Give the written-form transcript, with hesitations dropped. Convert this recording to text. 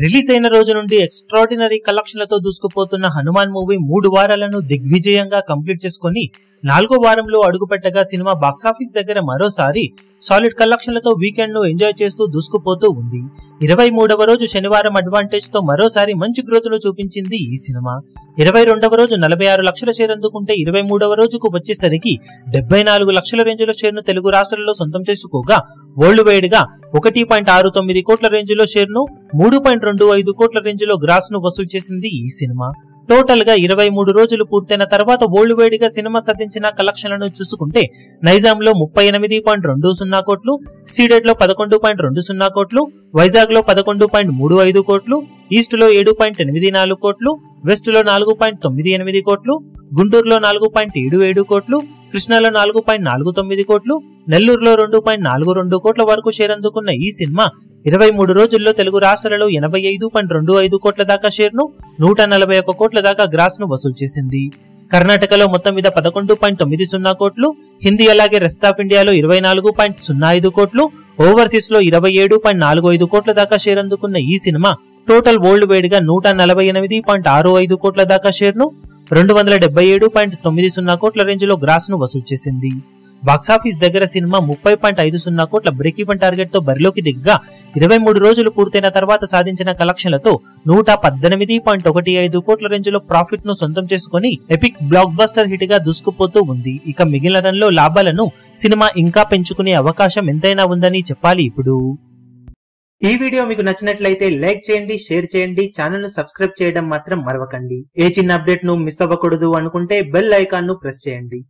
Release అయిన రోజు నుండి ఎక్స్ట్రాడినరీ కలెక్షన్లతో దూసుకుపోతున్న హనుమాన్ మూవీ 3 వారాలను దిగ్విజయంగా కంప్లీట్ చేసుకుని 4వ వారంలో అడుగుపెట్టగా సినిమా బాక్సాఫీస్ దగ్గర మరోసారి సాలిడ్ కలెక్షన్లతో వీకెండ్ ను ఎంజాయ్ చేస్తూ దూసుకుపోతూ ఉంది. 23వ రోజు శనివారం అడ్వాంటేజ్ తో మరోసారి మంచి గ్రోత్ ను చూపించింది ఈ సినిమా. 22వ రోజు 46 లక్షల షేర్ అందుకుంటే 23వ రోజుకు వచ్చేసరికి 74 లక్షల రేంజ్ లో షేర్ ను తెలుగు రాష్ట్రాల్లో సొంతం చేసుకోగా వరల్డ్ వైడ్ గా 1.69 కోట్ల రేంజ్ లో షేర్ ను 3.25 కోట్ల రేంజ్ లో గ్రాస్ ను వసూలు చేసింది ఈ సినిమా. టోటల్ గా 23 రోజులు పూర్తయిన తర్వాత వరల్డ్ వైడ్ గా సినిమా సాధించిన కలెక్షన్లను చూసుకుంటే నైజాంలో 38.20 కోట్లు, సీడెడ్ లో 11.20 కోట్లు, వైజాగ్ లో 11.35 కోట్లు, ఈస్ట్ లో 7.84 కోట్లు, వెస్ట్ లో 4.98 కోట్లు, గుంటూరులో 4.77 కోట్లు, కృష్ణాలో 4.49 కోట్లు, నెల్లూరులో 2.42 కోట్ల వరకు షేర్ అందుకున్న ఈ సినిమా 23 రోజుల్లో తెలుగు రాష్ట్రాలలో 85.25 కోట్ల దాకా షేర్ ను 141 కోట్ల దాకా గ్రాస్ ను వసూలు చేసింది. కర్ణాటకలో మొత్తం మీద 11.90 కోట్లు, హిందీ అలాగే రెస్ట్ ఆఫ్ ఇండియాలో 24.05 కోట్లు, ఓవర్సీస్ లో 27.45 కోట్ల దాకా షేర్ అందుకున్న ఈ సినిమా టోటల్ వరల్డ్ వైడ్ గా 148.65 కోట్ల దాకా షేర్ ను 277.90 కోట్ల రేంజ్ లో గ్రాస్ ను వసూలు చేసింది. బాక్సాఫీస్ దగ్గర సినిమా 30.50 కోట్ల బ్రేక్ ఈవెన్ టార్గెట్ తో బరిలోకి దిగ్గా 23 రోజులు పూర్తయిన తర్వాత సాధించిన కలెక్షన్లతో 118.15 కోట్ల రేంజ్ లో ప్రాఫిట్ ను సొంతం చేసుకుని ఎపిక్ బ్లాక్ బస్టర్ హిట్ గా దూసుకుపోతూ ఉంది. ఇక మిగిలిన రన్ లో లాభాలను సినిమా ఇంకా పెంచుకునే అవకాశం ఎంతైనా ఉందని చెప్పాలి. ఇప్పుడు ఈ వీడియో మీకు నచ్చినట్లయితే లైక్ చేయండి, షేర్ చేయండి, ఛానల్ ను సబ్స్క్రైబ్ చేయడం మాత్రం మరవకండి. ఏ చిన్న అప్డేట్ ను మిస్ అవ్వకూడదు అనుకుంటే బెల్ ఐకాన్ ను ప్రెస్ చేయండి.